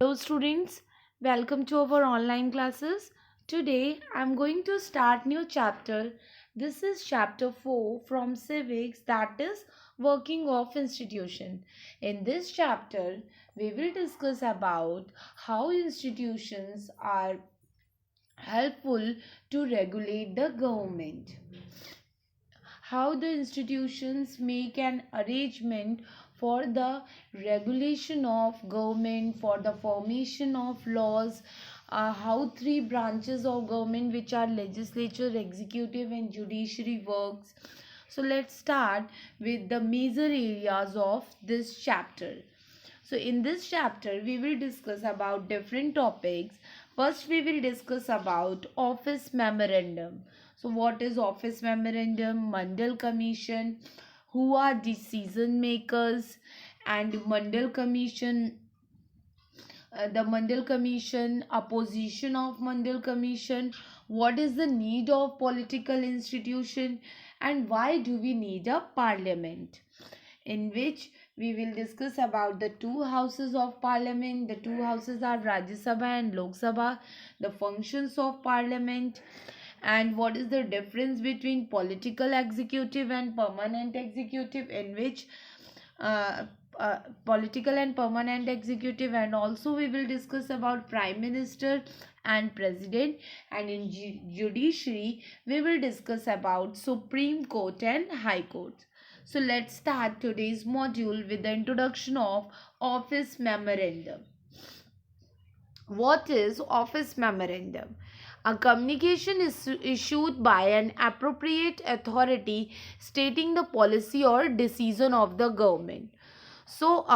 Hello students, welcome to our online classes. Today I am going to start new chapter. This is chapter 4 from civics, that is working of institution. In this chapter we will discuss about how institutions are helpful to regulate the government, how the institutions make an arrangement for the regulation of government, for the formation of laws, how three branches of government, which are legislature, executive and judiciary, works. So let's start with the major areas of this chapter. So in this chapter we will discuss about different topics. First we will discuss about office memorandum. So what is office memorandum? Mandal Commission, who are decision makers, and Mandal Commission, the Mandal Commission, opposition of Mandal Commission, what is the need of political institution, and why do we need a parliament, in which we will discuss about the two houses of parliament. The two houses are Rajya Sabha and Lok Sabha, the functions of parliament, and what is the difference between political executive and permanent executive, in which uh, political and permanent executive, and also we will discuss about prime minister and president, and in judiciary we will discuss about supreme court and high court. So let's start today's module with the introduction of office memorandum. What is office memorandum? A communication is issued by an appropriate authority stating the policy or decision of the government. So,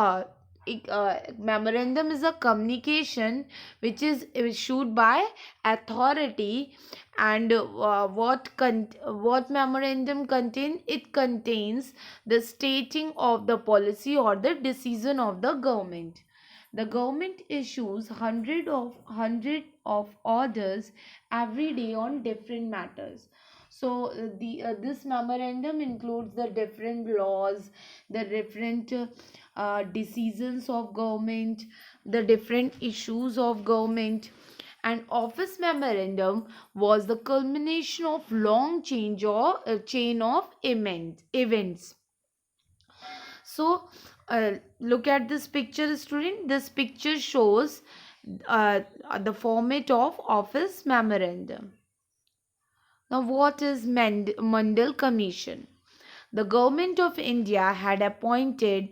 memorandum is a communication which is issued by authority, and what memorandum contain? It contains the stating of the policy or the decision of the government. The government issues hundred of orders every day on different matters. So the this memorandum includes the different laws, the different decisions of government, the different issues of government. And office memorandum was the culmination of long chain of events. So look at this picture, student. This picture shows uh, the format of office memorandum. Now, what is Mandal Commission? The government of India had appointed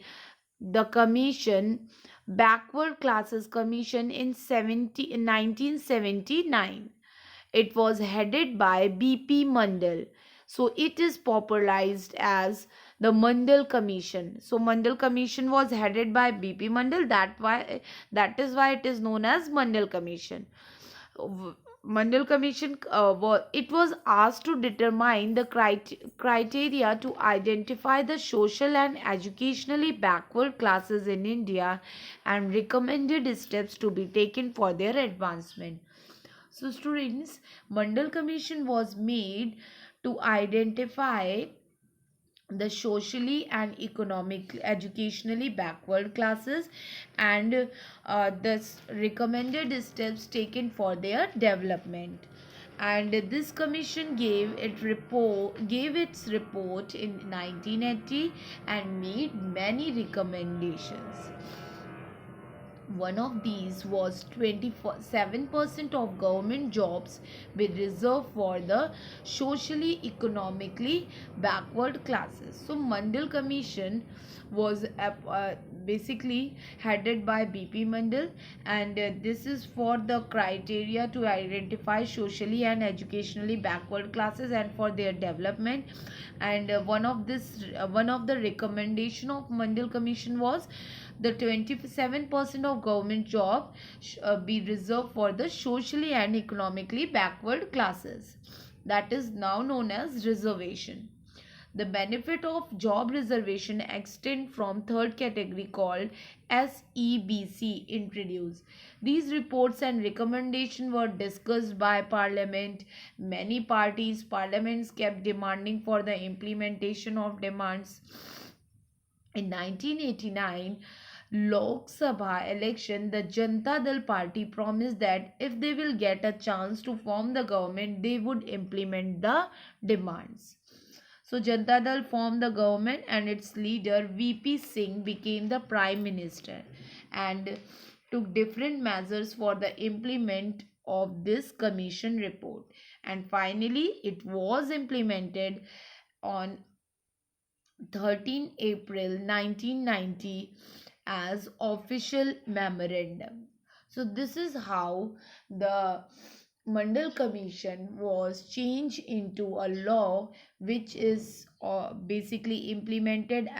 the commission, Backward Classes Commission, in 1979. It was headed by B.P. Mandal. So it is popularized as the Mandal Commission. So Mandal Commission was headed by B.P. Mandal. That is why it is known as Mandal Commission. Mandal Commission, it was asked to determine the criteria to identify the social and educationally backward classes in India and recommended steps to be taken for their advancement. So students, Mandal Commission was made to identify the socially and economic educationally backward classes, and this recommended steps taken for their development. And this commission gave its report in 1980 and made many recommendations. One of these was 27% of government jobs be reserved for the socially economically backward classes. So Mandal Commission was basically headed by BP Mandal, and this is for the criteria to identify socially and educationally backward classes and for their development. And one of the recommendation of Mandal Commission was the 27% of government job be reserved for the socially and economically backward classes. That is now known as reservation. The benefit of job reservation extend from third category called SEBC introduced. These reports and recommendations were discussed by Parliament. Many parliaments kept demanding for the implementation of demands. In 1989, Lok Sabha election, the Janata Dal party promised that if they will get a chance to form the government, they would implement the demands. So Janata Dal formed the government and its leader VP Singh became the prime minister and took different measures for the implement of this commission report, and finally it was implemented on 13 April 1990 as official memorandum. So this is how the Mandal Commission was changed into a law which is basically implemented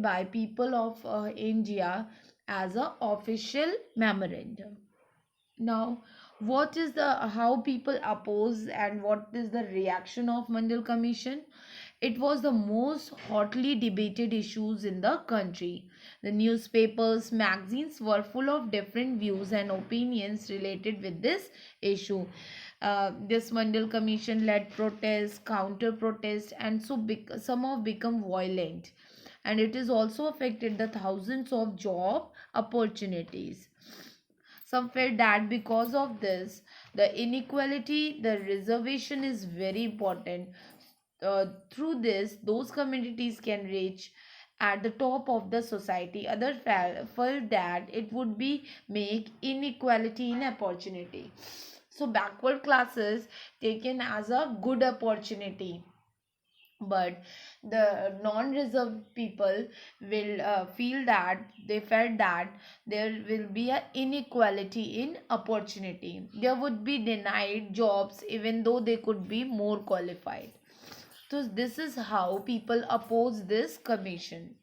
by people of India as a official memorandum. Now, what is the how people oppose and what is the reaction of Mandal Commission? It was the most hotly debated issues in the country. The newspapers, magazines were full of different views and opinions related with this issue. This Mandal Commission led protests, counter protests, and some have become violent. And it has also affected the thousands of job opportunities. Some felt that because of this, the inequality, the reservation is very important. Through this, those communities can reach at the top of the society. Others felt that it would be make inequality in opportunity. So backward classes taken as a good opportunity, but the non-reserved people will felt that there will be a inequality in opportunity. They would be denied jobs even though they could be more qualified. So this is how people oppose this commission.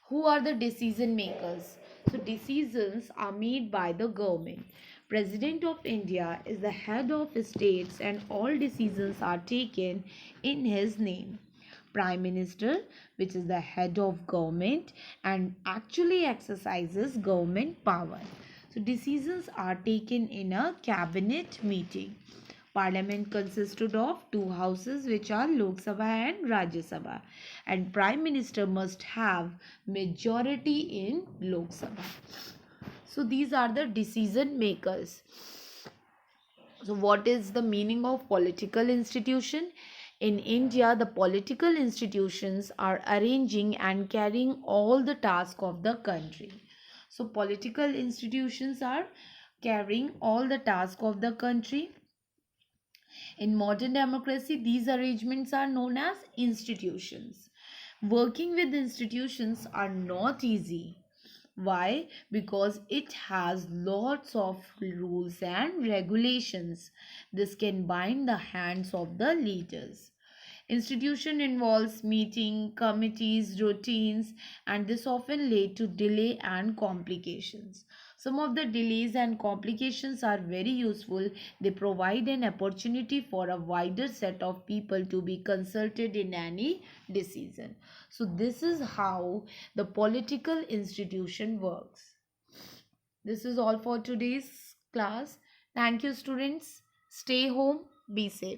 Who are the decision makers? So decisions are made by the government. President of India is the head of states and all decisions are taken in his name. Prime Minister, which is the head of government and actually exercises government power. So decisions are taken in a cabinet meeting. Parliament consisted of two houses, which are Lok Sabha and Rajya Sabha, and Prime Minister must have majority in Lok Sabha. So these are the decision makers. So what is the meaning of political institution? In India, the political institutions are arranging and carrying all the tasks of the country. So political institutions are carrying all the tasks of the country. In modern democracy, these arrangements are known as institutions. Working with institutions are not easy. Why? Because it has lots of rules and regulations. This can bind the hands of the leaders. Institution involves meeting, committees, routines, and this often lead to delay and complications. Some of the delays and complications are very useful. They provide an opportunity for a wider set of people to be consulted in any decision. So this is how the political institution works. This is all for today's class. Thank you, students. Stay home, be safe.